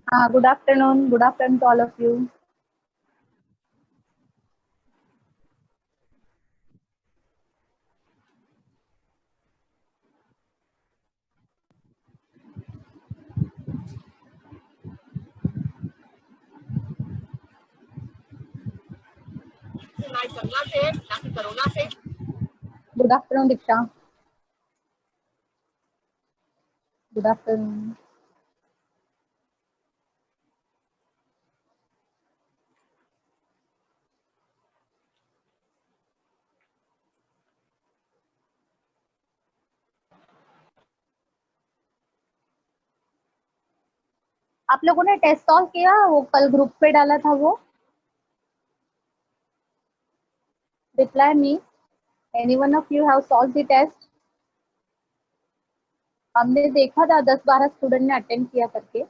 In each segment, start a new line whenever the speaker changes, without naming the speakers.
Good afternoon. Good afternoon to all of you. Good afternoon, Diksha. Good afternoon. आप लोगों ने test solve किया? वो कल ग्रुप पे डाला था वो। Reply me. Any one of you have solve the test? हमने देखा था 10-12 स्टूडेंट ने अटेंड किया करके।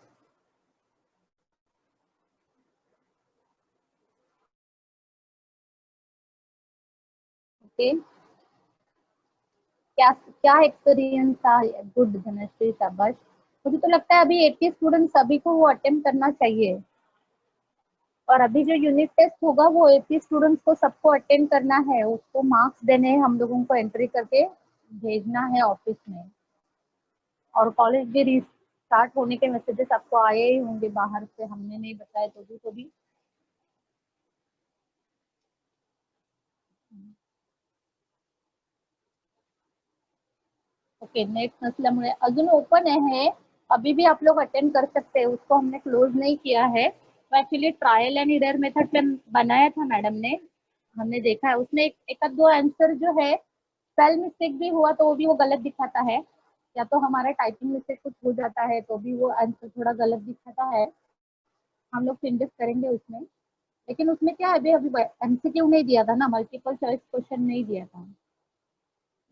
ओके, क्या क्या एक्सपीरियंस था? गुड धनश्री, शाबाश। मुझे तो लगता है अभी 80 स्टूडेंट सभी को वो अटेम्प्ट करना चाहिए। और अभी जो यूनिट टेस्ट होगा वो 80 स्टूडेंट्स को सबको अटेंड करना है, उसको मार्क्स देने हैं, हम लोगों को एंट्री करके भेजना है ऑफिस में। और कॉलेज भी रिस्टार्ट होने के मैसेजेस आपको आए ही होंगे बाहर से, हमने नहीं बताया तो भी। ओके, नेट नसल्यामुळे अजून ओपन है। अभी भी आप लोग अटेंड कर सकते हैं, उसको हमने क्लोज नहीं किया है। तो actually trial and error method पे बनाया था मैडम ने, हमने देखा है उसमें एक आध दो आंसर जो है स्पेल मिस्टेक भी हुआ तो वो भी वो गलत दिखाता है, या तो हमारा टाइपिंग मिस्टेक कुछ हो जाता है तो भी वो आंसर थोड़ा गलत दिखाता है। हम लोग चेंजेस करेंगे उसमें। लेकिन उसमें क्या है, अभी एमसीक्यू नहीं दिया था ना, मल्टीपल चॉइस क्वेश्चन नहीं दिया था।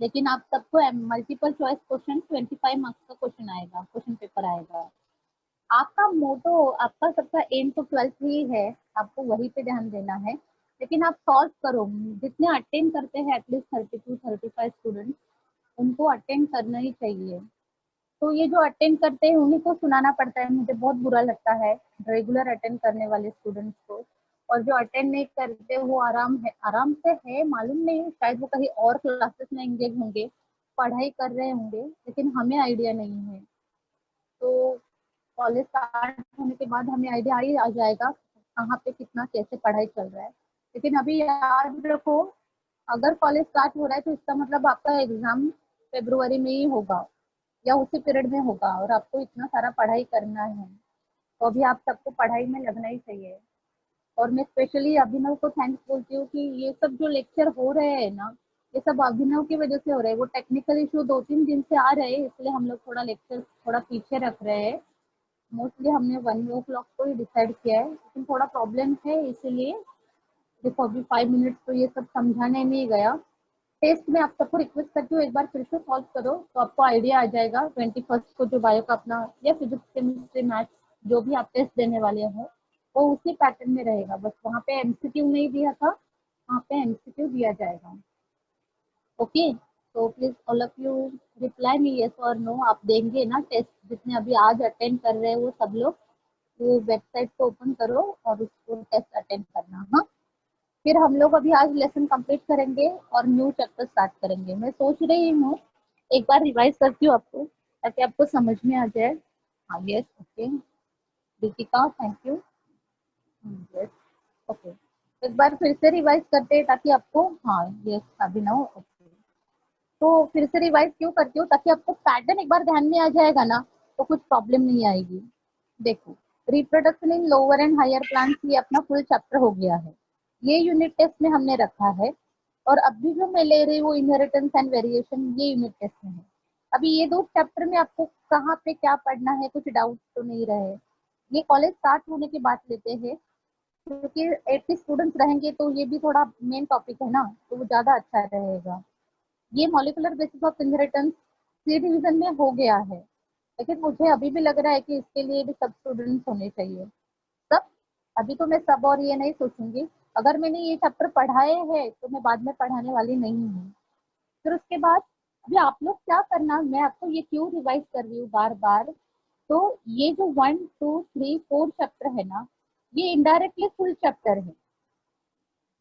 लेकिन आप सबको मल्टीपल चॉइस क्वेश्चन 25 मार्क्स का क्वेश्चन आएगा, क्वेश्चन पेपर आएगा। आपका मोटो, आपका सबका एम तो 12th ही है, आपको वही पे ध्यान देना है। लेकिन आप सॉल्व करो, जितने अटेंड करते हैं एटलीस्ट 32-35 स्टूडेंट, उनको अटेंड करना ही चाहिए। तो ये जो अटेंड करते हैं उन्हीं को सुनाना पड़ता है, मुझे बहुत बुरा लगता है रेगुलर अटेंड करने वाले स्टूडेंट्स को। और जो अटेंड नहीं करते वो आराम से है, मालूम नहीं शायद वो कहीं और क्लासेस में एंगेज होंगे, पढ़ाई कर रहे होंगे, लेकिन हमें आइडिया नहीं है। तो कॉलेज स्टार्ट होने के बाद हमें आइडिया ही आ जाएगा कहाँ पे कितना कैसे पढ़ाई चल रहा है। लेकिन अभी याद रखो, अगर कॉलेज स्टार्ट हो रहा है तो इसका मतलब आपका एग्जाम फेब्रुवरी में ही होगा या उसी पीरियड में होगा, और आपको इतना सारा पढ़ाई करना है। तो अभी आप सबको पढ़ाई में लगना ही चाहिए। और मैं स्पेशली अभिनव को थैंक्स बोलती हूँ कि ये सब जो लेक्चर हो रहे हैं ना, ये सब अभिनव की वजह से हो रहे हैं। वो टेक्निकल इशू 2-3 दिन से आ रहे हैं, इसलिए हम लोग थोड़ा लेक्चर थोड़ा पीछे रख रहे हैं। मोस्टली हमने 1 o'clock को ही डिसाइड किया है, लेकिन थोड़ा प्रॉब्लम है इसीलिए। देखो अभी 5 मिनट तो ये सब समझाने में ही गया। टेस्ट में आप सबको रिक्वेस्ट करती हूँ एक बार फिर से सॉल्व करो तो आपको आइडिया आ जाएगा। 21st को जो बायो का अपना या फिजिक्स केमिस्ट्री मैथ्स जो भी आप टेस्ट देने वाले हो वो उसी पैटर्न में रहेगा, बस वहाँ पे एमसीक्यू नहीं दिया था, वहाँ पे एमसीक्यू दिया जाएगा। ओके, तो please all of you reply me yes और नो। आप देंगे ना टेस्ट? जितने अभी आज अटेंड कर रहे हैं वो सब लोग, वो वेबसाइट को ओपन करो और उसको टेस्ट अटेंड करना। हाँ, फिर हम लोग अभी आज लेसन कंप्लीट करेंगे और न्यू चैप्टर स्टार्ट करेंगे। मैं सोच रही हूँ एक बार रिवाइज करती हूँ आपको, ताकि आपको समझ में आ जाए। हाँ, yes, okay. Deepika, thank you. Yes, okay. एक बार फिर से रिवाइज करते हैं ताकि आपको, हाँ यस अभिनव, ओके। तो फिर से रिवाइज क्यों करती हूँ, ताकि आपको पैटर्न एक बार ध्यान में आ जाएगा ना, तो कुछ प्रॉब्लम नहीं आएगी। देखो, reproduction in lower and higher plants ये अपना फुल चैप्टर हो गया है, ये यूनिट टेस्ट में हमने रखा है। और अभी जो मैं ले रही हूँ इनहेरिटेंस एंड वेरिएशन, ये यूनिट टेस्ट में है। अभी ये दो चैप्टर में आपको कहाँ पे क्या पढ़ना है, कुछ डाउट तो नहीं रहे। ये कॉलेज स्टार्ट होने के बाद लेते हैं, क्योंकि 80 स्टूडेंट्स रहेंगे तो ये भी थोड़ा मेन टॉपिक है ना, तो वो ज्यादा अच्छा रहेगा। ये molecular basis of inheritance C division में हो गया है, लेकिन मुझे अभी भी लग रहा है कि इसके लिए भी सब स्टूडेंट्स होने चाहिए। सब, अभी तो मैं सब और ये नहीं सोचूंगी। अगर मैंने ये चैप्टर पढ़ाए हैं तो मैं बाद में पढ़ाने वाली नहीं हूँ। फिर उसके बाद अभी आप लोग क्या करना, मैं आपको ये क्यों रिवाइज कर रही हूँ बार बार, तो ये जो 1, 2, 3, 4 चैप्टर है ना, ये इनडायरेक्टली फुल चैप्टर है।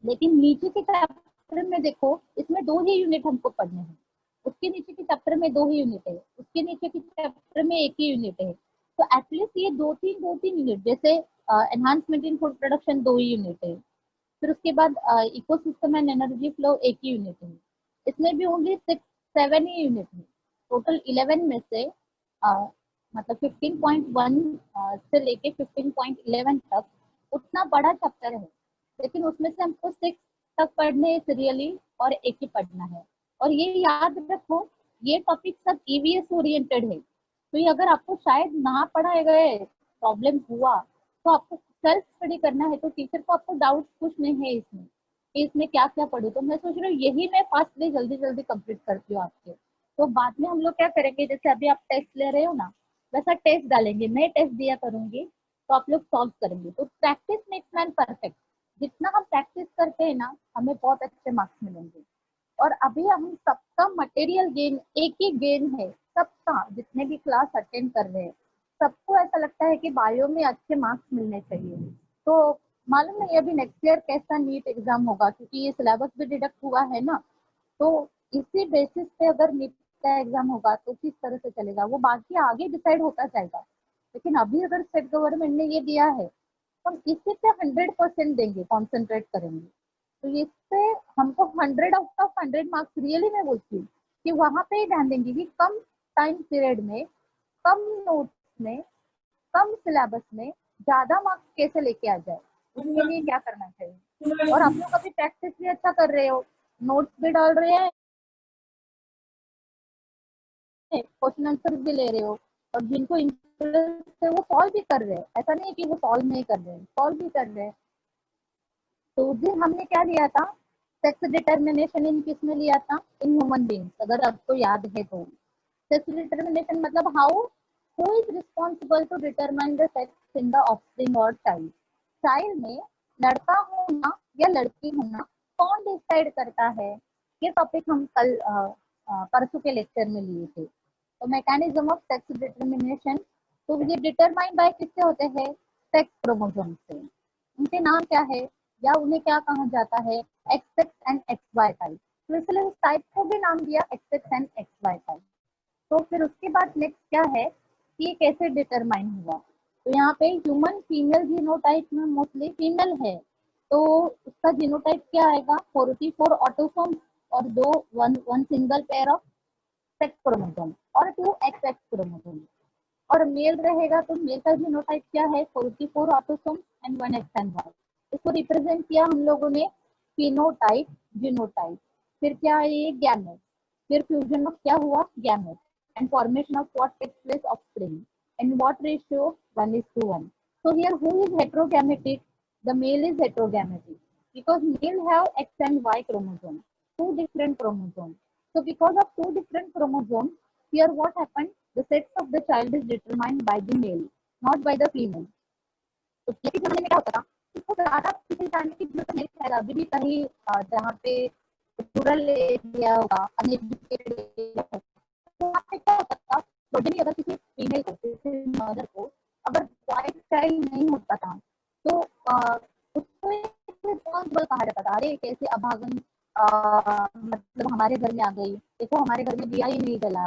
लेकिन नीचे के चैप्टर में देखो, इसमें 2 ही यूनिट हमको पढ़ने हैं। उसके नीचे के चैप्टर में 2 ही यूनिट है, उसके नीचे के चैप्टर में 1 ही यूनिट है। तो एटलीस्ट ये 2-3 यूनिट, जैसे एनहांसमेंट इन फूड प्रोडक्शन 2 ही यूनिट है। फिर उसके बाद ecosystem and energy flow 1 he unit है। इसमें भी ओनली 6-7 ही यूनिट है। टोटल 11 में से मतलब 15.1 से लेके 15.11 तक उतना बड़ा चैप्टर है। लेकिन उसमें से हमको 6 तक पढ़ने है सीरियली, और 1 ही पढ़ना है। और ये याद रखो, ये टॉपिक सब ईवीएस ओरिएंटेड है। तो ये अगर आपको शायद ना पढ़ाए गए, प्रॉब्लम हुआ, तो आपको सेल्फ स्टडी करना है। तो टीचर को आपको डाउट कुछ नहीं है इसमें कि इसमें क्या क्या पढ़ू। तो मैं सोच रही हूँ यही मैं फास्टली जल्दी जल्दी कंप्लीट करती हूँ आपके। तो बाद में हम लोग क्या करेंगे, जैसे अभी आप टेस्ट ले रहे हो ना, वैसा टेस्ट डालेंगे, मैं टेस्ट दिया करूंगी, तो आप लोग सॉल्व करेंगे। तो प्रैक्टिस मेक्स मैन परफेक्ट। जितना हम प्रैक्टिस करते हैं ना, हमें बहुत अच्छे मार्क्स मिलेंगे। और अभी हम सबका मटेरियल गेन एक ही गेन है, सबका, जितने भी क्लास अटेंड कर रहे हैं, सबको ऐसा लगता है कि बायो में अच्छे मार्क्स मिलने चाहिए। तो मालूम नहीं अभी नेक्स्ट ईयर कैसा नीट एग्जाम होगा, क्योंकि ये सिलेबस भी डिडक्ट हुआ है ना। तो इसी बेसिस पे अगर नीट का एग्जाम होगा तो किस तरह से चलेगा, वो बाकी आगे डिसाइड होता जाएगा। लेकिन अभी अगर स्टेट गवर्नमेंट ने ये दिया है, तो हम इसी पे 100% देंगे, कॉन्सेंट्रेट करेंगे। तो इससे हमको 100 आउट ऑफ 100 मार्क्स, रियली मैं बोलती हूँ कि वहां पे ही ध्यान देंगे कि कम टाइम पीरियड में, कम नोट्स में, कम सिलेबस में ज्यादा मार्क्स कैसे लेके आ जाए, उसके लिए क्या करना चाहिए। और आप लोग अभी प्रैक्टिस भी अच्छा कर रहे हो, नोट्स भी डाल रहे हैं, क्वेश्चन आंसर भी ले रहे हो, और जिनको इंटरेस्ट है वो सॉल्व भी कर रहे हैं। ऐसा नहीं है कि वो सॉल्व नहीं कर रहे हैं, सॉल्व भी कर रहे हैं। तो उस दिन हमने क्या लिया था, सेक्स डिटर्मिनेशन इन किस में लिया था, इन ह्यूमन बींग्स, अगर आपको याद है तो। सेक्स डिटर्मिनेशन मतलब how, who is responsible to determine the sex in the offspring और चाइल्ड। चाइल्ड में लड़का होना या लड़की होना कौन डिसाइड करता है। ये टॉपिक हम कल परसों के लेक्चर में लिए थे। तो मैकेनिज्म ऑफ सेक्स डिटर्मिनेशन, तो ये डिटरमाइन बाय किससे होते हैं, सेक्स क्रोमोसोम से। उनके नाम क्या है, या उन्हें क्या कहा जाता है, X X and X Y type. तो इसलिए उस टाइप को भी नाम दिया X X and X Y type. तो फिर उसके बाद नेक्स्ट क्या है कि ये कैसे डिटरमाइन हुआ। तो यहाँ पे ह्यूमन फीमेल जीनोटाइप में मोस्टली फीमेल है, तो उसका जीनोटाइप क्या आएगा, 44 ऑटोसोम, और दो one one single pair of sex chromosome, और 2 एक्स एक्स क्रोमोसोम। और मेल रहेगा तो मेल का जीनोटाइप क्या है, 44 autosome and 1 X and Y. इसको रिप्रेजेंट किया हम लोगों ने फिनोटाइप, जीनोटाइप। फिर क्या है ये, गैमेट। फिर फ्यूजन ऑफ क्या हुआ, gamete, and formation of what takes place offspring, and what ratio, 1:1। So here who is heterogametic? The male is heterogametic because male have X and Y chromosome, two different chromosomes. So because of two different chromosomes, here what happened? The sex of the child is determined by the male, not by the female. तो पहले के जमाने में क्या होता था, इसको ज़्यादा किसी जानने की जरूरत नहीं है। अभी भी कहीं जहाँ पे रूरल एरिया होगा, अनएजुकेटेड एरिया होगा, तो वहाँ पे क्या होता था, प्रोजेनी अगर किसी फीमेल को, किसी मदर को अगर वाइट चाइल्ड नहीं होता था, तो उसको रिस्पॉन्सिबल कहा जाता था, अरे कैसे अभागन मतलब हमारे घर में आ गई, देखो हमारे घर में दिया ही नहीं जला,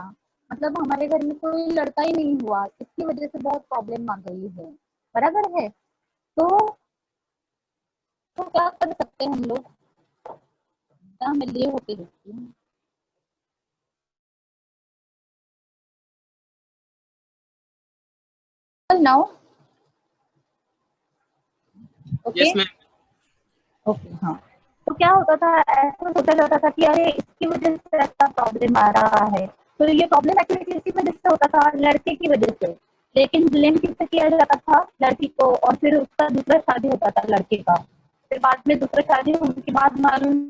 मतलब हमारे घर में कोई लड़का ही नहीं हुआ, इसकी वजह से बहुत प्रॉब्लम आ गई है। बराबर है। तो क्या कर सकते हैं हम लोग, मैं लिए होके देखती हूँ। Now okay.
Yes ma'am.
Okay हाँ। तो क्या होता था, ऐसा सोचा जाता था कि अरे इसकी वजह से ऐसा प्रॉब्लम आ रहा है। तो ये प्रॉब्लम एक्चुअली किसकी वजह से होता था, लड़के की वजह से। लेकिन ब्लेम किससे किया जाता था, लड़की को, और फिर उसका दूसरा शादी होता था लड़के का। फिर बाद में दूसरा शादी होने के बाद मालूम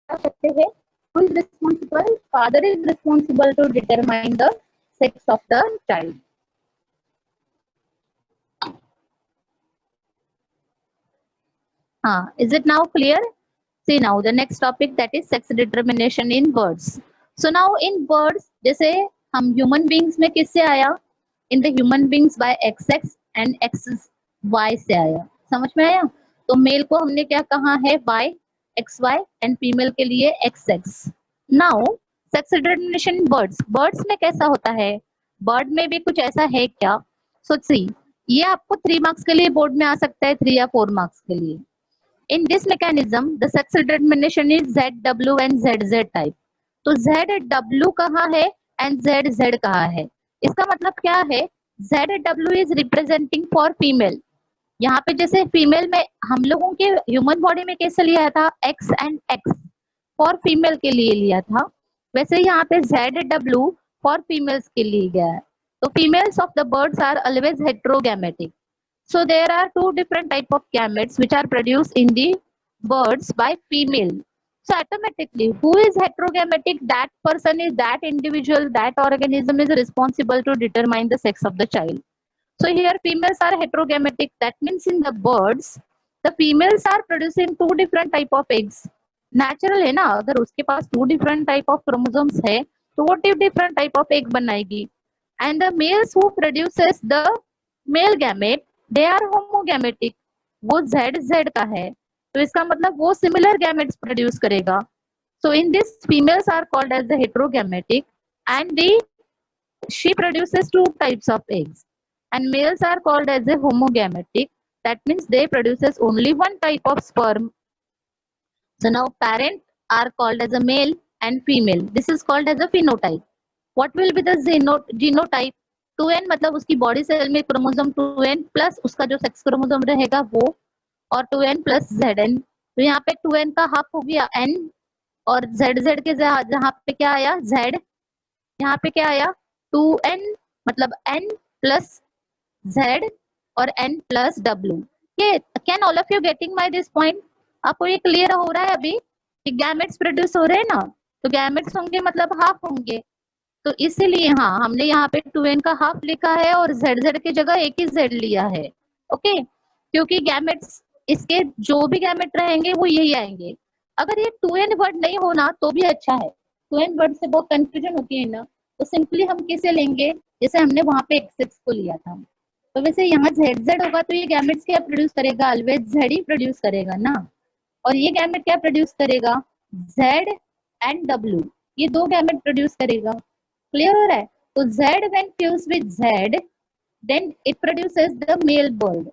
कर सकते हैं, who is responsible, father is responsible to determine the sex of the child. Is it now clear? See now the next topic, that is sex determination in birds. So now in birds, जैसे हम human beings में किससे आया? In the human beings by XX and XY से आया. समझ में आया? तो मेल को हमने क्या कहा है? Y, XY and फीमेल के लिए XX. Now sex determination in birds, birds में कैसा होता है? बर्ड में भी कुछ ऐसा है क्या? सो सी, ये आपको 3 मार्क्स के लिए बोर्ड में आ सकता है, 3 या 4 मार्क्स के लिए. In this mechanism the sex determination is ZW and ZZ type. तो ZW कहाँ है एंड ZZ कहाँ है? इसका मतलब क्या है? ZW is representing for female. यहाँ पे जैसे फीमेल में हम लोगों के ह्यूमन बॉडी में कैसे लिया था? X and X for female के लिए लिया था, वैसे यहाँ पे ZW फॉर फीमेल्स के लिए गया है. तो females of the birds are always heterogametic. So there are 2 different type of gametes which are produced in the birds by female. So automatically, who is heterogametic? That person is that individual, that organism is responsible to determine the sex of the child. So here females are heterogametic. That means in the birds, the females are producing 2 different type of eggs. Natural है ना, अगर उसके पास 2 different type of chromosomes है, तो वो 2 different type of egg बनाएगी. And the males who produces the male gamete, they are homogametic. वो ZZ का है, तो इसका मतलब वो similar gametes produce करेगा. So in this, females are called as the heterogametic, and she produces 2 types of eggs. And males are called as a homogametic. That means they produces only 1 type of sperm. So now parent are called as a male and female. This is called as a phenotype. What will be the genotype? 2n मतलब उसकी body cell में chromosome 2n plus उसका जो sex chromosome रहेगा वो, और 2n plus zn. तो यहाँ पे 2n का हाफ हो गया n, और zz के जहाँ पे क्या आया? z. यहाँ पे क्या आया? 2n मतलब n प्लस z और n प्लस w. ये can all of you getting my this point? आपको ये क्लियर हो रहा है अभी कि गैमेट्स प्रोड्यूस हो रहे हैं ना, तो गैमेट्स होंगे मतलब हाफ होंगे. तो इसीलिए हमने यहाँ पे 2n का हाफ लिखा है और zz की जगह एक ही z लिया है. ओके, क्योंकि गैमेट्स इसके जो भी गैमेट रहेंगे वो यही आएंगे. अगर ये 2n वर्ड नहीं होना तो भी अच्छा है. 2n वर्ड से बहुत कंफ्यूजन होती है ना, तो सिंपली हम किसे लेंगे? जैसे हमने वहां पे x6 को लिया था, तो वैसे यहाँ ZZ होगा तो ये गैमेट्स क्या प्रोड्यूस करेगा? ऑलवेज Z ही प्रोड्यूस करेगा ना. और ये गैमेट क्या प्रोड्यूस करेगा? Z एंड W, ये 2 गैमेट प्रोड्यूस करेगा. क्लियर हो रहा है? तो Z when fused with Z, then it produces the male bird.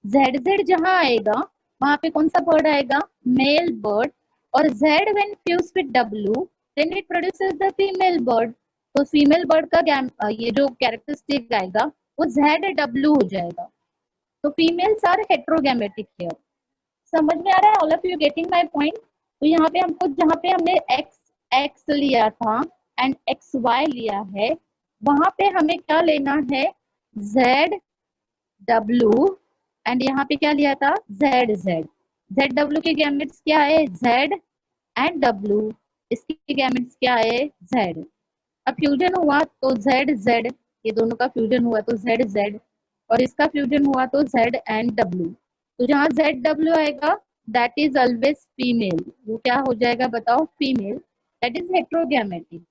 ZZ जहां आएगा वहां पे कौन सा बर्ड आएगा? Male bird. और Z when fused with W, then it produces the female bird. तो फीमेल बर्ड का ये जो कैरेक्टरिस्टिक आएगा वो ZW हो जाएगा. तो फीमेल्स आर हेट्रोगैमेटिक हियर. समझ में आ रहा है? All of you getting my point? तो यहाँ पे हमको जहाँ पे हमने XX लिया था एंड XY लिया है, वहां पे हमें क्या लेना है? ZW, एंड यहाँ पे क्या लिया था? ZZ. ZW के गैमेट्स क्या है? Z and W. इसके गैमेट्स क्या है? Z. अब फ्यूजन हुआ तो ZZ, ये दोनों का फ्यूजन हुआ तो ZZ, और इसका फ्यूजन हुआ तो Z एंड W. तो जहाँ ZW आएगा दैट इज ऑलवेज फीमेल. वो क्या हो जाएगा बताओ? फीमेल. That is heterogametic.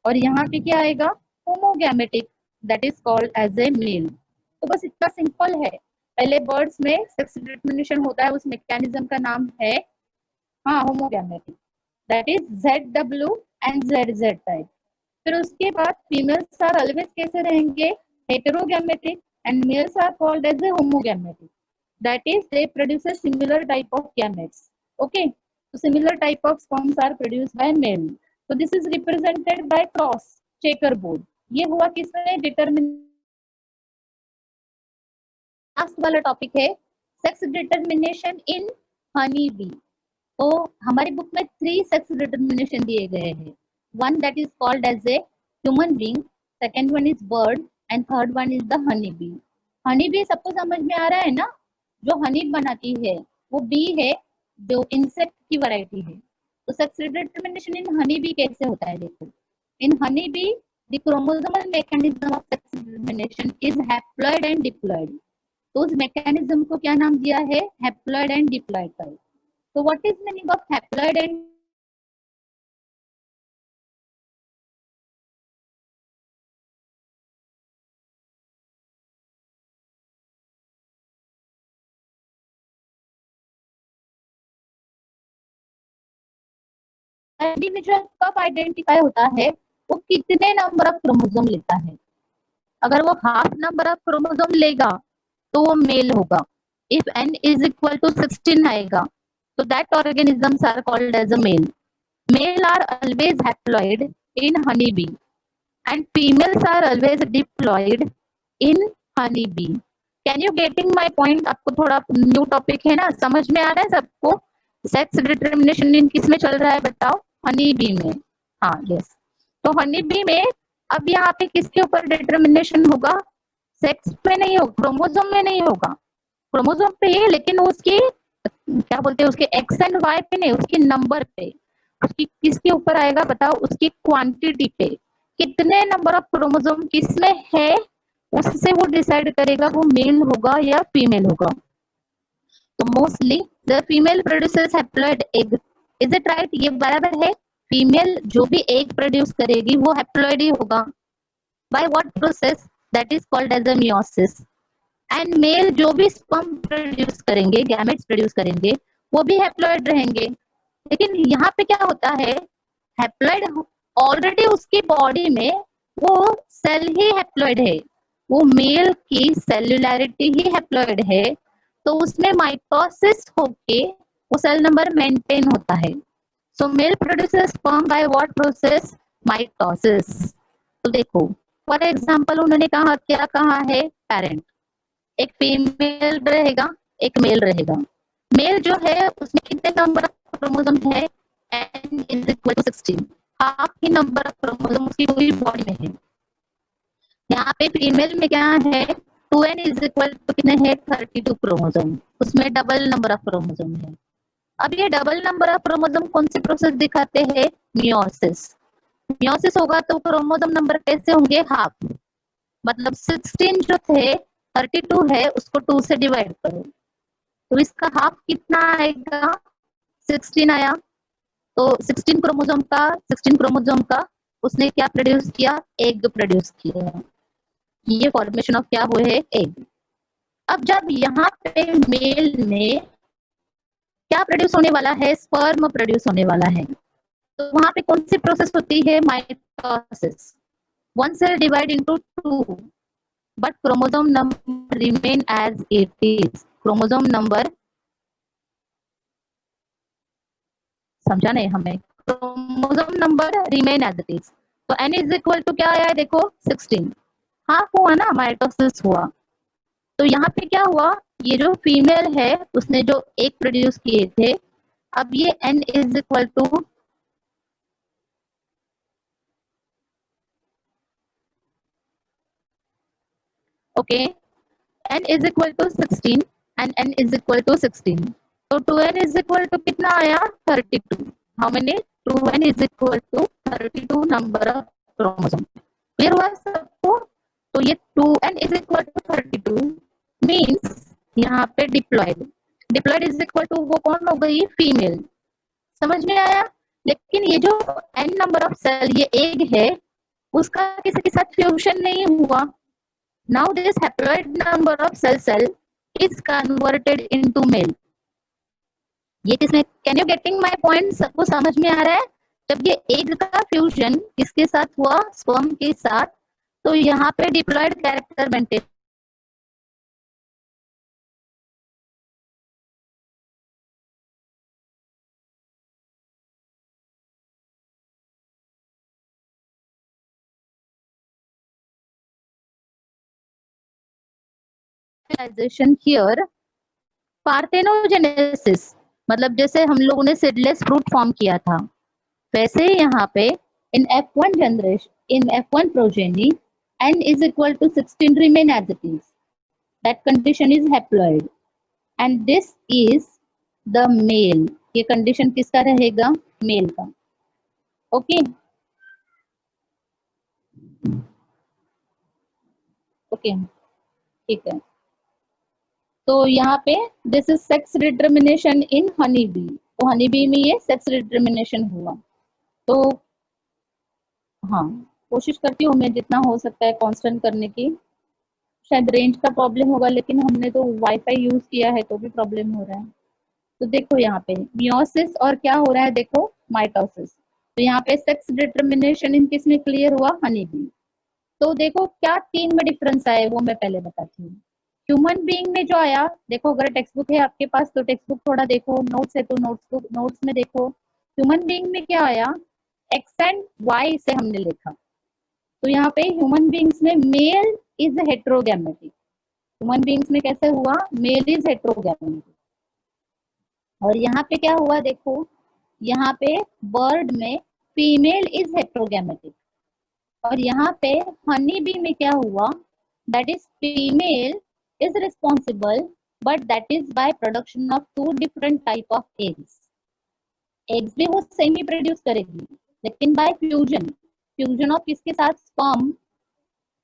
और यहाँ पे क्या आएगा? Homogametic. That is called as a male. तो बस इतना सिंपल है. पहले बर्ड्स में सेक्स डिटरमिनेशन होता है, उस मैकेनिज्म का नाम है homogametic. That is ZW and ZZ type. फिर उसके बाद फीमेल्स आर ऑलवेज कैसे रहेंगे? Heterogametic, and males are called as a homogametic. That is, they produce a similar type of gametes. Okay, so similar type of sperms are produced by male. So this is represented by cross checkerboard. ये हुआ किसमें? Determine. Last वाला topic है sex determination in honey B. तो हमारी book में 3 sex determination दिए गए हैं. One that is called as a human being, second one is bird, and third one is the honey bee. Honey bee सबको समझ में आ रहा है ना? जो हनी बनाती है वो बी है, जो इंसेक्ट की वैरायटी है. तो sex determination in honey bee कैसे होता है? देखो, in honey bee The chromosomal mechanism of sex determination is haploid and diploid. तो उस मैकेनिज्म को क्या नाम दिया है? हैप्लॉइड एंड डिप्लॉइड का। तो what is meaning of haploid and individual कब आइडेंटिफाई होता है? वो कितने नंबर ऑफ क्रोमोसोम लेता है। अगर वो हाफ नंबर ऑफ क्रोमोसोम लेगा तो वो मेल होगा। If n is equal to 16 आएगा तो that organisms are called as a male. Male are always haploid in honey bee and females are always diploid in honey bee. Can you getting my point? आपको थोड़ा new topic है ना, समझ में आ रहा है सबको? सेक्स डिटर्मिनेशन इन किस में चल रहा है बताओ? हनी बी में। हाँ यस। तो हनी बी में अब यहाँ पे किसके ऊपर डिटर्मिनेशन होगा? सेक्स में नहीं होगा, क्रोमोसोम में नहीं होगा। क्रोमोसोम पे है लेकिन उसकी क्या बोलते हैं, उसके एक्स एंड वाई पे नहीं, उसके नंबर पे। उसकी किसके ऊपर आएगा बताओ? उसकी क्वांटिटी पे। कितने नंबर ऑफ क्रोमोसोम किसमें है उससे वो डिसाइड करेगा वो मेल होगा या फीमेल होगा। तो mostly the female produces haploid egg. Is it right? ये बराबर है। फीमेल जो भी एग प्रोड्यूस करेगी वो हैप्लॉइड ही होगा। By what process? That is called as a meiosis. And male जो भी स्पर्म प्रोड्यूस करेंगे, गैमेट्स प्रोड्यूस करेंगे, वो भी हैप्लॉइड रहेंगे। लेकिन यहाँ पे क्या होता है? हैप्लॉइड ऑलरेडी उसकी बॉडी में वो सेल ही हैप्लॉइड है, वो मेल की सेल्युलैरिटी ही हैप्लॉइड है। तो उसमें माइटोसिस होके वो सेल नंबर मेंटेन होता है। So male produces sperm by what process? Mitosis. तो देखो फॉर एग्जांपल उन्होंने कहा, क्या कहा है? पेरेंट एक फीमेल रहेगा, एक मेल रहेगा। मेल जो है उसमें कितने नंबर ऑफ क्रोमोसोम है? n is equal to 16। Half ही नंबर ऑफ क्रोमोसोम उसकी पूरी बॉडी में है। यहाँ पे फीमेल में क्या है? 2n इज इक्वल टू कितने है? 32 क्रोमोसोम। उसमें डबल नंबर ऑफ क्रोमोसोम है। अब ये डबल नंबर ऑफ क्रोमोसोम कौन से प्रोसेस दिखाते हैं? मियोसिस। मियोसिस होगा तो क्रोमोसोम नंबर कैसे होंगे? हाफ। मतलब 16 जो थे 32 है उसको 2 से डिवाइड करो तो इसका हाफ कितना आएगा? 16 आया। तो 16 क्रोमोसोम का उसने क्या प्रोड्यूस किया? एग प्रोड्यूस किया। ये फॉर्मेशन ऑफ क्या हुए है? एग। अब जब यहाँ पे मेल में क्या प्रोड्यूस होने वाला है? स्पर्म प्रोड्यूस होने वाला है। तो वहां पे कौन सी प्रोसेस होती है? Mitosis. One cell divide into two but chromosome number remain as it is. Chromosome number समझा नहीं हमें? Chromosome number remain as it is. तो n इज इक्वल टू क्या आया है? देखो 16। हाफ हुआ ना, माइटोसिस हुआ। तो यहाँ पे क्या हुआ? ये जो फीमेल है उसने जो एग प्रोड्यूस किए थे, अब ये n is equal to okay, n is equal to 16 and n is equal to 16। तो 2n इज इक्वल टू कितना आया? 32। How many? 2n is equal to 32 number of chromosome. Clear हुआ सबको? तो ये 2n is equal to 32 means यहाँ पे diploid. Diploid is equal to वो कौन हो गई? फीमेल। समझ में आया? लेकिन ये जो n नंबर ऑफ सेल ये एग है उसका किसी के साथ फ्यूजन नहीं हुआ। Now this haploid number of cell is converted into male. ये किसमें? Can you getting my point? सबको समझ में आ रहा है? जब ये एग का फ्यूजन किसके साथ हुआ? स्पर्म के साथ। तो यहाँ पे diploid character maintain here. Parthenogenesis मतलब जैसे हम लोगों ने सीडलेस फ्रूट फॉर्म किया था, वैसे यहाँ पे इन F1 generation in F1 progeny n is equal to 16 remain as it is. That condition is haploid and this is the male. ये कंडीशन किसका रहेगा? मेल का। ओके ओके, ठीक है। तो यहाँ पे this is sex determination in honey B, तो हनी बी में ये सेक्स डिटर्मिनेशन हुआ। तो हाँ, कोशिश करती हूँ मैं जितना हो सकता है कांस्टेंट करने की। शायद रेंज का प्रॉब्लम होगा, लेकिन हमने तो वाईफाई यूज किया है तो भी प्रॉब्लम हो रहा है। तो देखो यहाँ पे मियोसिस और क्या हो रहा है, देखो माइटोसिस। तो यहाँ पे सेक्स डिटर्मिनेशन इन किस में क्लियर हुआ, हनी बी। तो देखो क्या तीन में डिफरेंस आए वो मैं पहले बताती हूँ। ह्यूमन बीइंग में जो आया, देखो अगर टेक्स्ट बुक है आपके पास तो टेक्स्ट बुक थोड़ा देखो, नोट्स है तो नोट्स में देखो। ह्यूमन बीइंग में क्या आया, एक्स एंड वाई से हमने लिखा। तो यहाँ पे ह्यूमन बीइंग्स में मेल इज हेट्रोगैमेटिक। ह्यूमन बीइंग्स में कैसे हुआ, मेल इज हेट्रोगैमेटिक। और यहाँ पे क्या हुआ देखो, यहाँ पे बर्ड में फीमेल इज हेट्रोगैमेटिक। और यहाँ पे हनी बी में क्या हुआ, that is female is responsible but that is by production of two different type of eggs. Eggs भी वो सेम ही प्रोड्यूस करेगी, लेकिन बाय फ्यूजन। फ्यूजन ऑफ किसके साथ, sperm.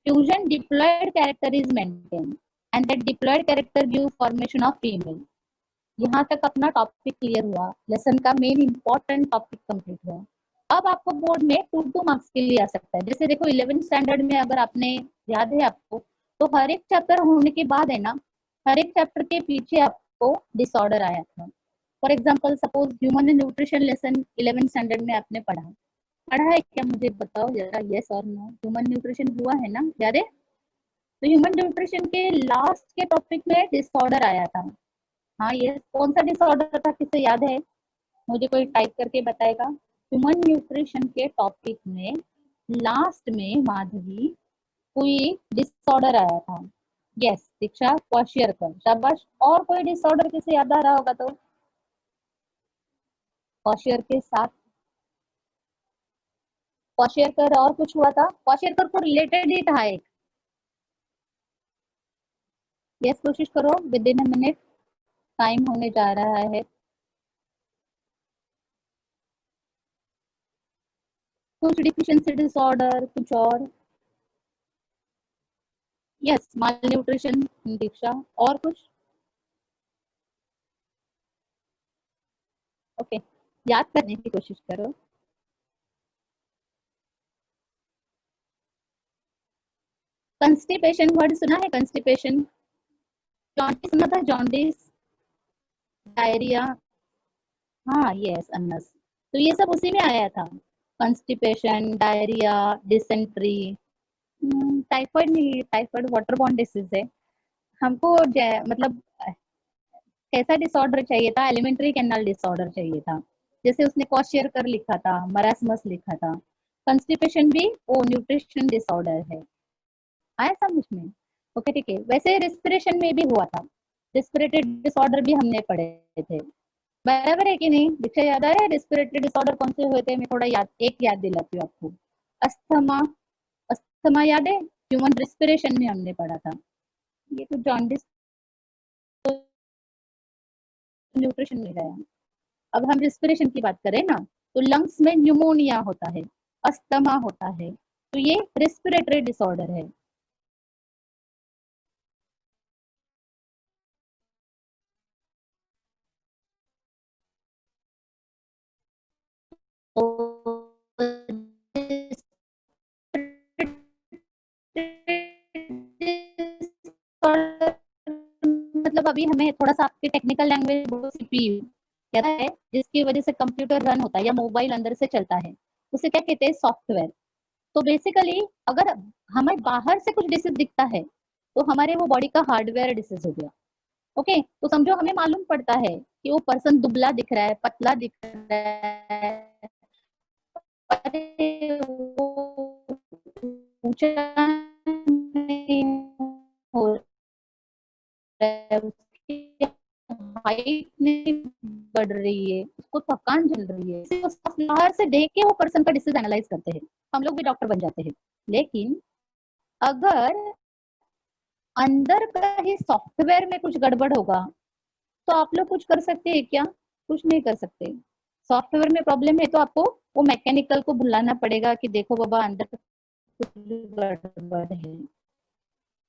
Fusion diploid character is maintain and that diploid character give formation of female. यहाँ तक अपना topic clear हुआ, लेसन का मेन इंपॉर्टेंट टॉपिक कंप्लीट हुआ। अब आपको बोर्ड में 2 2 मार्क्स के लिए आ सकता है। जैसे देखो 11th स्टैंडर्ड में अगर आपने, याद है आपको, तो हर एक चैप्टर होने के बाद है ना, हर एक चैप्टर के पीछे आपको डिसऑर्डर आया था। For example suppose human nutrition lesson 11th standard में आपने पढ़ा, पढ़ा है क्या मुझे बताओ जरा, यस और नो। ह्यूमन न्यूट्रिशन हुआ है ना, याद है। तो ह्यूमन न्यूट्रिशन के लास्ट के टॉपिक में डिसऑर्डर आया था। हाँ, ये कौन सा डिसऑर्डर था, किसे याद है, मुझे कोई टाइप करके बताएगा। ह्यूमन न्यूट्रिशन के टॉपिक में लास्ट में माधवी कोई डिसऑर्डर आया था। यस दीक्षा, क्वाशियरकर, शाबाश। और कोई डिसऑर्डर किसे याद आ रहा होगा तो, क्वाशियर के साथ क्वाशियरकर और कुछ हुआ था, क्वाशियरकर को रिलेटेड ही था एक। यस कोशिश करो, with in a minute, time होने जा रहा है। कुछ डिफिशियंसी डिसऑर्डर, कुछ और। यस माल न्यूट्रिशन दीक्षा, और कुछ। ओके, याद करने की कोशिश करो। कंस्टिपेशन वर्ड सुना है, कंस्टिपेशन। जॉन्डिस सुना था, जॉन्डिस, डायरिया। हाँ यस, अनस। तो ये सब उसी में आया था, कंस्टिपेशन, डायरिया, डिसेंट्री। टाइफाइड नहीं, टाइफाइड वाटर बॉर्न डिसीज है। हमको मतलब कैसा डिसऑर्डर चाहिए था, एलिमेंट्री कैनाल डिसऑर्डर चाहिए था। जैसे उसने क्वाशियर कर लिखा था, मरासमस लिखा था। कंस्टिपेशन भी वो न्यूट्रिशन डिसऑर्डर है, आया समझ में। ओके ठीक है। वैसे रेस्पिरेशन में भी हुआ था, रेस्पिरेटरी डिसऑर्डर भी हमने पढ़े थे, बराबर है कि नहीं दीक्षा, याद आ रहा है रेस्पिरेटरी डिसऑर्डर कौन से हुए थे, मैं थोड़ा याद दिलाती हूँ आपको। अस्थमा, अस्थमा याद है, ह्यूमन रेस्पिरेशन में हमने पढ़ा था। ये तो जॉन्डिस न्यूट्रिशन में गया। अब हम रेस्पिरेशन की बात करें ना, तो लंग्स में न्यूमोनिया होता है, अस्थमा होता है, तो ये रेस्पिरेटरी डिसऑर्डर है। मतलब अभी हमें थोड़ा सा आपके टेक्निकल लैंग्वेज सीपीयू कहता है, जिसकी वजह से कंप्यूटर रन होता है या मोबाइल अंदर से चलता है, उसे क्या कहते हैं, सॉफ्टवेयर। तो बेसिकली अगर हमें बाहर से कुछ डिसीज दिखता है तो हमारे वो बॉडी का हार्डवेयर डिसीज हो गया। ओके, तो समझो हमें मालूम पड़ता है कि वो पर्सन दुबला दिख रहा है, पतला दिख रहा है, वो ऊंचा नहीं हो रहा है, उसकी हाइट नहीं बढ़ रही है, उसको थकान चल रही है, बाहर से देख के वो पर्सन का डिसीज एनालाइज करते हैं। हम लोग भी डॉक्टर बन जाते हैं। लेकिन अगर अंदर का ही सॉफ्टवेयर में कुछ गड़बड़ होगा तो आप लोग कुछ कर सकते हैं क्या, कुछ नहीं कर सकते। सॉफ्टवेयर में प्रॉब्लम है तो आपको वो मैकेनिकल को बुलाना पड़ेगा कि देखो बाबा अंदर कुछ गड़बड़ है।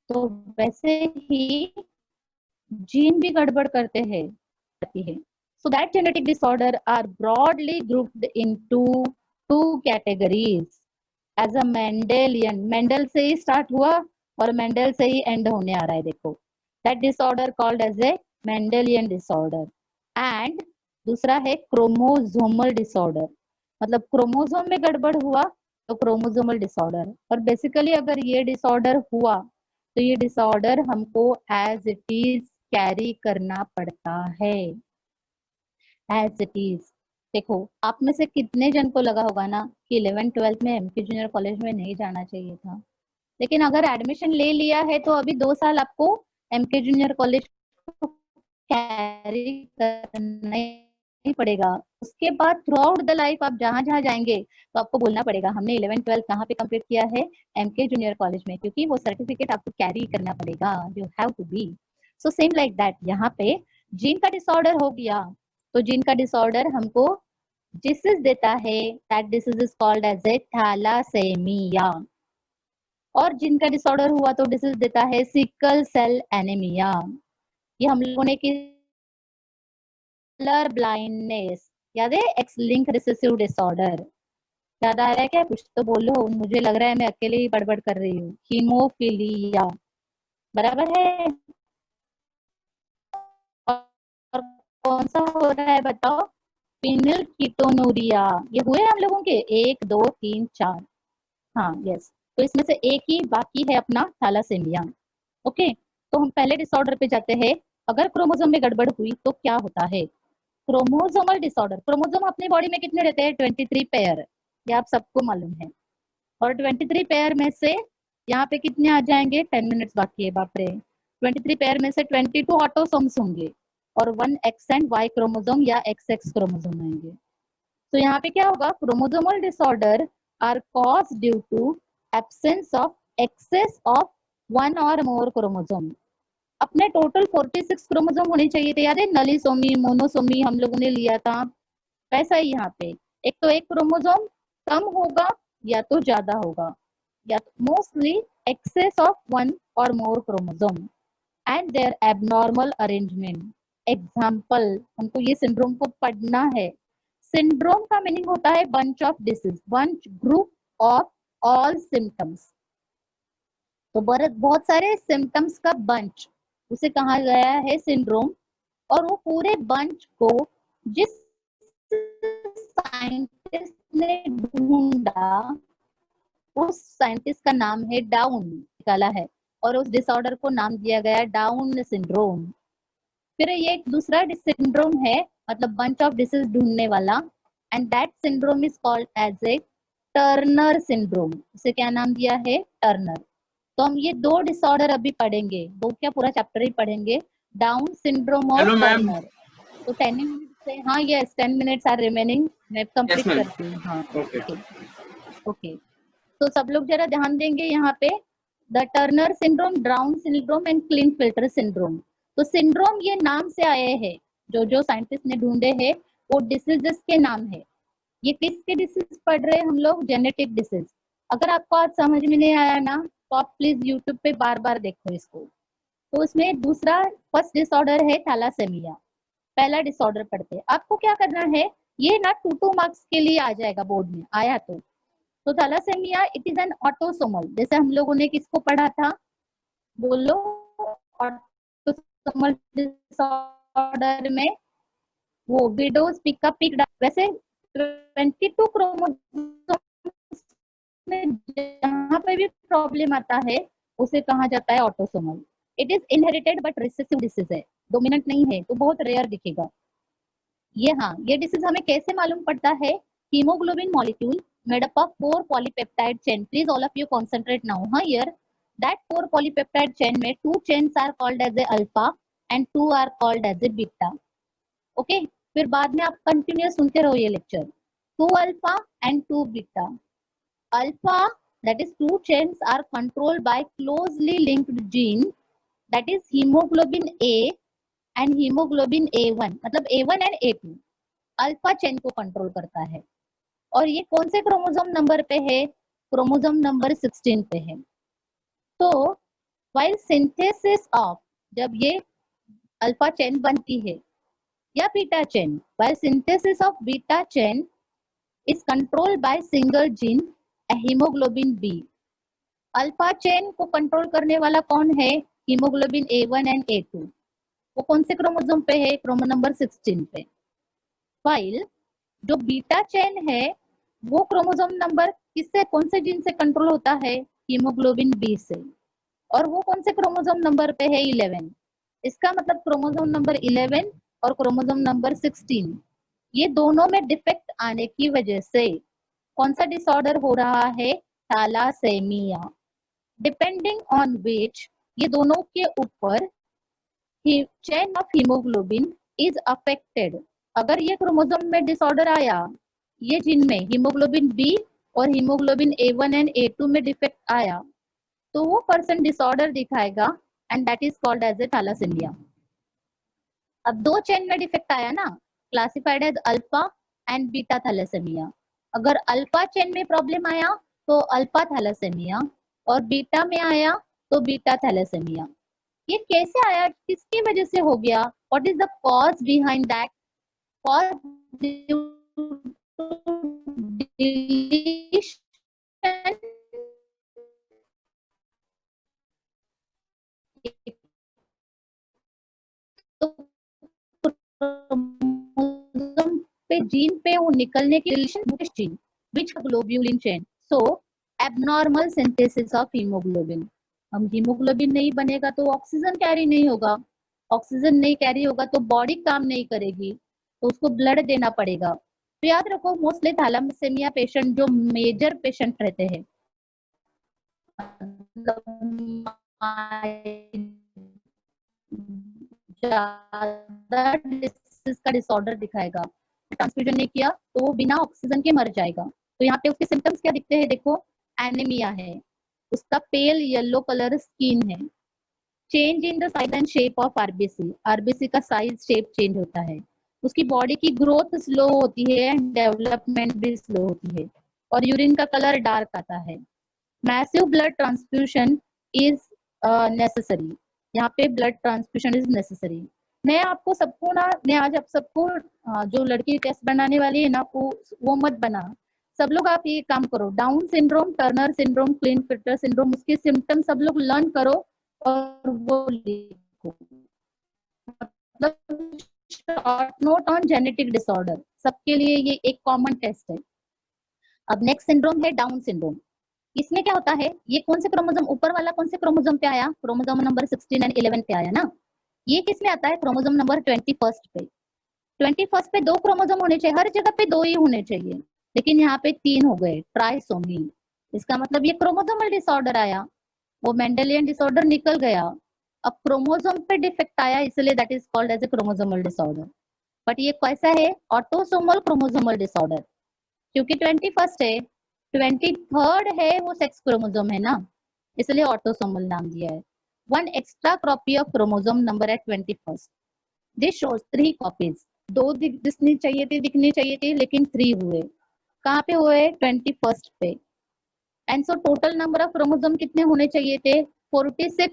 तो वैसे ही जीन भी गड़बड़ करते हैं। So that genetic disorder are broadly grouped into two categories as a Mendelian. Mendel से ही स्टार्ट हुआ और मेंडल से ही एंड होने आ रहा है, देखो। That disorder called as a Mendelian disorder. And दूसरा है क्रोमोसोमल डिसऑर्डर, मतलब क्रोमोसोम में गड़बड़ हुआ तो क्रोमोसोमल डिसऑर्डर। और बेसिकली अगर ये डिसऑर्डर हुआ तो ये डिसऑर्डर हमको एज इट इज कैरी करना पड़ता है, एज इट इज। देखो, आप में से कितने जन को लगा होगा ना कि 11th-12th में एमके जूनियर कॉलेज में नहीं जाना चाहिए था, लेकिन अगर एडमिशन ले लिया है तो अभी 2 साल आपको एमके जूनियर कॉलेज को कैरी करना ही पड़ेगा। उसके बाद थ्रू आउट द लाइफ आप जहां जहां जाएंगे तो आपको बोलना पड़ेगा हमने 11th-12th कहाँ पे कंप्लीट किया है, एमके जूनियर कॉलेज में, क्योंकि वो सर्टिफिकेट आपको कैरी करना पड़ेगा। You have to be. So same like that, यहाँ पे जीन का डिसऑर्डर हो गया तो जीन का डिसऑर्डर हमको डिसीज देता है, that disease is called as a thalassemia. और जीन का डिसऑर्डर हुआ तो डिसीज देता है सिकल सेल एनीमिया। ये हम लोगों ने कलर ब्लाइंडनेस याद है, एक्स लिंक रिसेसिव डिसऑर्डर याद आ रहा है क्या? कुछ तो बोलो, मुझे लग रहा है मैं अकेले ही बड़बड़ कर रही हूँ। हीमोफीलिया, बराबर है। और कौन सा हो रहा है बताओ? Phenyl ketonuria. ये हुए हम लोगों के 1 2 3 4। हाँ यस, तो इसमें से एक ही बाकी है अपना थैलासेमिया। ओके, तो हम पहले डिसऑर्डर पे जाते हैं। अगर क्रोमोसोम में गड़बड़ हुई तो क्या होता है? Chromosomal disorder. क्रोमोसोम अपनी बॉडी में कितने रहते हैं? 23 पेयर, ये आप सबको मालूम है। और 23 पेयर में से यहाँ पे कितने आ जाएंगे? 10 मिनट्स बाकी है, बाप रे। 23 पेयर में से 22 ऑटोसोम्स होंगे और 1 एक्स एंड वाई क्रोमोसोम या XX क्रोमोसोम आएंगे। तो यहाँ पे क्या होगा? Chromosomal disorder are cause due to absence of excess of 1 और मोर क्रोमोसोम। अपने टोटल 46 क्रोमोसोम होने चाहिए थे, याद है? नलीसोमी मोनोसोमी हम लोगों ने लिया था, वैसा ही यहाँ पे एक तो एक क्रोमोसोम कम होगा या तो ज्यादा होगा, या मोस्टली एक्सेस ऑफ 1 और more chromosome and their abnormal arrangement. Example, हमको ये सिंड्रोम को पढ़ना है। सिंड्रोम का मीनिंग होता है bunch of disease, bunch, group of all symptoms. तो बहुत सारे सिम्टम्स का बंच, उसे कहा गया है सिंड्रोम। और वो पूरे बंच को जिस साइंटिस्ट ने ढूंढा, उस साइंटिस्ट का नाम है डाउन, निकाला है, और उस डिसऑर्डर को नाम दिया गया डाउन सिंड्रोम। फिर ये एक दूसरा सिंड्रोम है, मतलब बंच ऑफ डिसीज ढूंढने वाला, and that syndrome is called as a Turner syndrome. उसे क्या नाम दिया है? टर्नर। तो हम ये 2 डिसऑर्डर अभी पढ़ेंगे, दो क्या पूरा चैप्टर ही पढ़ेंगे, डाउन सिंड्रोम और
हेलो मैम।
टर्नर। तो 10 मिनट से, हाँ यस, 10 मिनट्स आर रिमेनिंग, मैं
यस
कंप्लीट
मैम।
करती हूँ। हाँ
ओके।
Okay okay. तो सब लोग जरा ध्यान देंगे यहाँ पे, the Turner syndrome, Down syndrome and Klinefelter syndrome. तो सिंड्रोम ये नाम से आए हैं, जो जो साइंटिस्ट ने ढूंढे हैं वो डिसीजेस के नाम है। ये किसके डिसीज पढ़ रहे हैं हम लोग? Genetic disease. अगर आपको आज समझ में नहीं आया ना तो आप प्लीज यूट्यूब पे बार बार देखो इसको। तो उसमें दूसरा, फर्स्ट डिसऑर्डर है थैलासेमिया। पहला डिसऑर्डर पढ़ते हैं। आपको क्या करना है, ये ना 2 2 मार्क्स के लिए आ जाएगा बोर्ड में, आया तो थैलासेमिया इट इज एन ऑटोसोमल। जैसे हम लोगों ने किसको पढ़ा था, बोलो? ऑटोसोमल डिसऑर्डर में वो विडोज पिकअप पिक, वैसे 22 क्रोमोसोम में जहां पे भी प्रॉब्लम आता है उसे कहा जाता है autosomal. It is inherited but recessive disease है, डोमिनेंट नहीं है, तो बहुत रेयर दिखेगा ये। हाँ, ये डिसीज हमें कैसे मालूम पड़ता है? Haemoglobin molecule made up of 4 polypeptide chain, please all of you concentrate now. हाँ हियर, दैट 4 पॉलीपेप्टाइड चेन में 2 chains are called as a alpha and 2 are called as a beta. Okay, फिर बाद में आप कंटिन्यूस सुनते रहो ये lecture. 2 alpha and 2 beta. Alpha, that is 2 chains are controlled by closely linked gene, that is hemoglobin A and hemoglobin A1, मतलब A1 and A2 alpha chain को control करता है। और ये कौन से क्रोमोसोम नंबर पे है? क्रोमोसोम नंबर 16 पे है। तो while synthesis of, जब ये अल्फा चेन बनती है, या beta chain, while synthesis of beta chain is controlled by single gene, a hemoglobin B. Alpha chain को कंट्रोल करने वाला कौन है? Haemoglobin A1 and A2. वो कौन से क्रोमोसोम पे है? क्रोमो नंबर 16 पे. while जो बीटा चेन है वो क्रोमोसोम नंबर किससे, कौन से जीन से कंट्रोल होता है? हीमोग्लोबिन बी से. और वो कौन से क्रोमोसोम नंबर पे है? 11. इसका मतलब क्रोमोसोम नंबर 11 और क्रोमोसोम नंबर 16, ये दोनों में डिफेक्ट आने की वजह से कौन सा डिसऑर्डर हो रहा है? थैलासेमिया. डिपेंडिंग ऑन विच, ये दोनों के ऊपर chain of haemoglobin is affected. अगर ये क्रोमोसोम में डिसऑर्डर आया, ये जीन में हीमोग्लोबिन बी और हीमोग्लोबिन A1 एंड A2 में डिफेक्ट आया, तो वो पर्सन डिसऑर्डर दिखाएगा and that is called as a thalassemia. अब दो चेन में डिफेक्ट आया ना, classified as alpha and beta thalassemia. अगर अल्फा चेन में प्रॉब्लम आया तो अल्फा थैलेसेमिया, और बीटा में आया तो बीटा थैलेसेमिया. ये कैसे आया, किसकी वजह से हो गया? What is the cause behind that? Cause deletion पे जीन पे वो निकलने की gene which globulin chain. So abnormal synthesis of haemoglobin. हम हीमोग्लोबिन नहीं बनेगा तो ऑक्सीजन कैरी नहीं होगा, ऑक्सीजन नहीं कैरी होगा तो बॉडी काम नहीं करेगी, तो उसको ब्लड देना पड़ेगा. तो याद रखो, मोस्टली थैलासेमिया पेशेंट जो मेजर पेशेंट रहते हैं, ज्यादा डिसीज का डिसऑर्डर दिखाएगा, ट्रांसफ्यूजन नहीं किया तो वो बिना ऑक्सीजन के मर जाएगा. तो यहाँ पे उसके सिम्टम्स क्या दिखते हैं? देखो, एनीमिया है, उसका पेल येलो कलर स्किन है, change in the size and shape of RBC, RBC का साइज शेप चेंज होता है, उसकी बॉडी की ग्रोथ स्लो होती है एंड डेवलपमेंट भी स्लो होती है, और यूरिन का कलर डार्क आता है. Massive blood transfusion is necessary. यहाँ पे ब्लड ट्रांसफ्यूजन इज नेसेसरी. मैं आपको सबको ना, मैं आज आप सबको जो लड़की टेस्ट बनाने वाली है ना, वो मत बना. सब लोग आप ये काम करो, down syndrome, Turner syndrome, clean-filter syndrome, उसके सिम्टम सब लोग लर्न करो और वो लिखो. मतलब short note on genetic disorder, सबके लिए ये एक कॉमन टेस्ट है. अब नेक्स्ट सिंड्रोम है डाउन सिंड्रोम. इसमें क्या होता है? ये कौन से क्रोमोसोम, ऊपर वाला कौन से क्रोमोसोम पे आया? क्रोमोसोम नंबर 16 एंड 11 पे आया ना. ये किस में आता है? क्रोमोसोम नंबर 21 पे. 21 पे दो क्रोमोसोम होने चाहिए, हर जगह पे दो ही होने चाहिए, लेकिन यहाँ पे 3 हो गए, ट्राइसोमी. इसका मतलब ये क्रोमोसोमल डिसऑर्डर आया, वो मेंडेलियन डिसऑर्डर निकल गया. अब क्रोमोसोम पे डिफेक्ट आया, इसलिए that is called as a chromosomal disorder. But ये कैसा है? Autosomal chromosomal disorder. क्योंकि 21 है, 23rd है वो सेक्स क्रोमोसोम है ना, इसलिए ऑटोसोमल नाम दिया है. One extra copy of chromosome number at 21st. This shows 3 copies. दो दिखनी चाहिए थी लेकिन 3 हुए. कहाँ पे हुए? 21st पे. And so total number of chromosome कितने होने चाहिए थे? 46.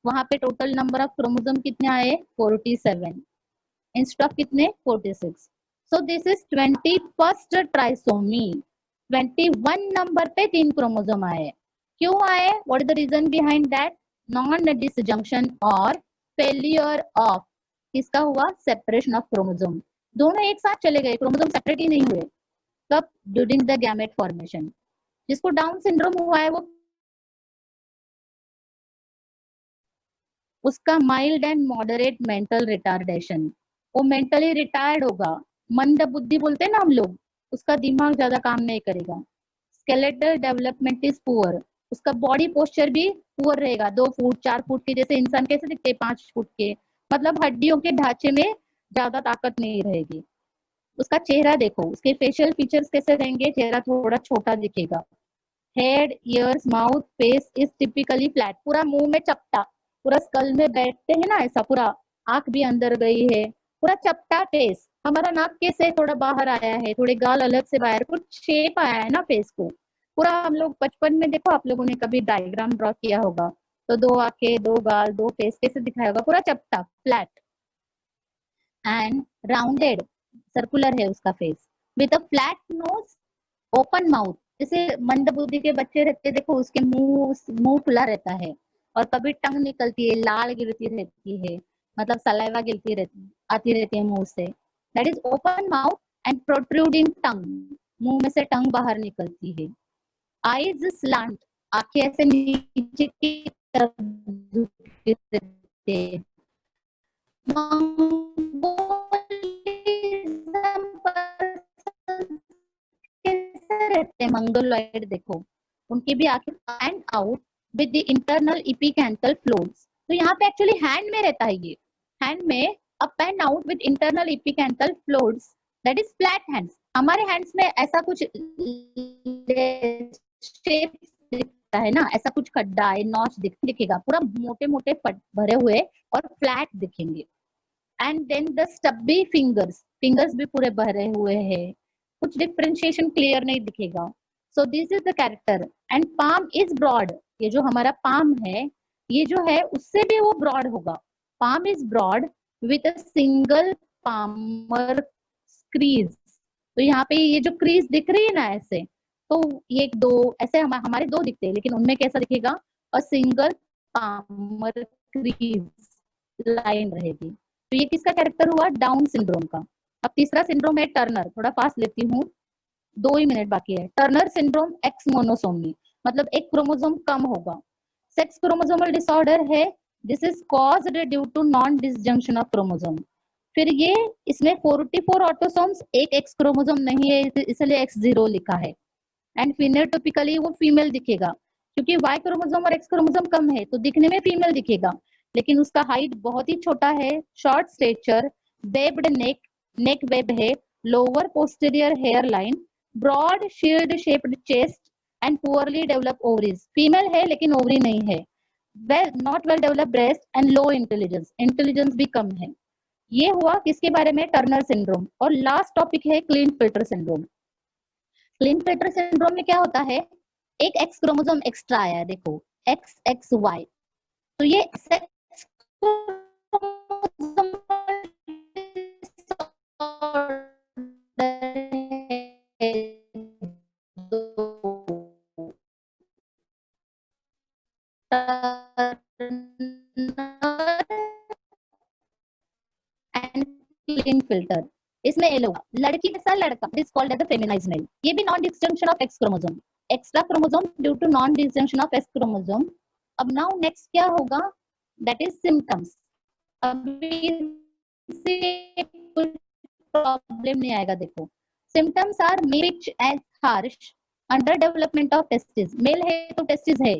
वहां पे टोटल नंबर ऑफ क्रोमोसोम कितने आए? 47. इंस्टेड ऑफ कितने? 46. So this is 21st trisomy. 21 number पे 3 क्रोमोसोम आए. क्यों आए? What is the reason behind that? Non disjunction और फेलियर ऑफ, किसका हुआ? Separation of chromosome. दोनों एक साथ चले गए, क्रोमोसोम सेपरेट ही नहीं हुए. कब? During the gamete formation. जिसको डाउन सिंड्रोम हुआ है वो, उसका mild and moderate mental retardation, वो मेंटली रिटायर्ड होगा. मंद बुद्धि बोलते हैं ना हम लोग, उसका दिमाग ज्यादा काम नहीं करेगा. स्केलेटल डेवलपमेंट इज पुअर, उसका बॉडी पोस्चर भी पुअर रहेगा. 2 फुट 4 फुट के, जैसे इंसान कैसे दिखते हैं 5 फुट के, मतलब हड्डियों के ढांचे में ज्यादा ताकत नहीं रहेगी. उसका चेहरा देखो, उसके फेशियल फीचर्स कैसे रहेंगे? चेहरा थोड़ा छोटा दिखेगा. Head, years, mouth, face is typically flat, पूरा मुंह में चपटा, पूरा स्कल में बैठते हैं ना ऐसा, पूरा आंख भी अंदर गई है, पूरा चपटा फेस. हमारा नाक कैसे थोड़ा बाहर आया है, थोड़े गाल अलग से बाहर, कुछ शेप आया है ना फेस को. पूरा हम लोग बचपन में, देखो आप लोगों ने कभी डायग्राम ड्रॉ किया होगा, तो 2 आंखें, 2 गाल, 2 फेस, कैसे दिखाया होगा? पूरा चपटा, फ्लैट एंड राउंडेड, सर्कुलर है उसका face, with a flat knows, open mouth. जैसे मंद बुद्धि के बच्चे रहते हैं, देखो उसके मुंह मुंह खुला रहता है, और कभी टंग निकलती है, लाल गिरती रहती है, मतलब सलाइवा गिरती रहती आती रहती है मुंह से। That is open mouth and protruding tongue, मुंह में से टंग बाहर निकलती है। आईज स्लांट, आंखें ऐसे नीचे की तरफ झुकी रहती है। कैसे रहते हैं मंगोलॉइड, देखो उनकी भी आंखें and out with the internal epicanthal floors. तो यहाँ पे एक्चुअली हैंड में रहता है ये, हैंड में up and out with internal epicanthal floors, that is flat hands. हमारे हैंड्स में ऐसा कुछ शेप दिखता है ना, ऐसा कुछ खड्डा है, नॉच दिखेगा, पूरा मोटे मोटे भरे हुए और फ्लैट दिखेंगे। And then the stubby fingers, fingers भी पूरे भरे हुए हैं, कुछ डिफरेंशिएशन क्लियर नहीं दिखेगा। So this is the character. And palm is broad, ये जो हमारा पाम है, ये जो है उससे भी वो ब्रॉड होगा। Palm is broad with a single palmar crease. तो यहाँ पे ये जो क्रीज दिख रही है ना ऐसे, तो ये एक दो ऐसे हमारे दो दिखते हैं, लेकिन उनमें कैसा दिखेगा? A single palmar crease line रहेगी। तो ये किसका कैरेक्टर हुआ? डाउन सिंड्रोम का। अब तीसरा सिंड्रोम है टर्नर, थोड़ा फास्ट लेती हूँ, 2 ही मिनट बाकी है। टर्नर सिंड्रोम एक्स मोनोसोमी, मतलब एक क्रोमोसोम कम होगा। सेक्स क्रोमोसोमल डिसऑर्डर है, this is caused due to non disjunction of chromosome. फिर ये इसमें 44 ऑटोसोम्स, एक एक्स क्रोमोसोम नहीं है, इसलिए एक्स जीरो लिखा है। एंड फिनोटाइपिकली वो फीमेल दिखेगा, क्योंकि वाई क्रोमोसोम और एक्स क्रोमोसोम कम है, तो दिखने में फीमेल दिखेगा, लेकिन उसका हाइट बहुत ही छोटा है, short stature, webbed neck, neck web है, lower posterior hair line, broad shield shaped chest and poorly develop ovaries. Female है लेकिन ओवरी नहीं है। Well not well develop breast and low intelligence, intelligence भी कम है। ये हुआ किसके बारे में? Turner syndrome. और लास्ट टॉपिक है Klinefelter syndrome. Klinefelter syndrome में क्या होता है? एक एक्स क्रोमोसोम एक्स्ट्रा आया है, देखो एक्स एक्स वाई, तो ये सेक्स एंड क्लीन फिल्टर। इसमें ये लोग लड़की के साथ लड़का, this called as a feminised male. ये भी non disjunction of X chromosome, extra chromosome due to non disjunction of X chromosome. अब नाउ नेक्स्ट क्या होगा? That is symptoms. अभी से कुछ प्रॉब्लम नहीं आएगा, देखो symptoms are may pitch as harsh, under development of testis, male है तो टेस्टिस है,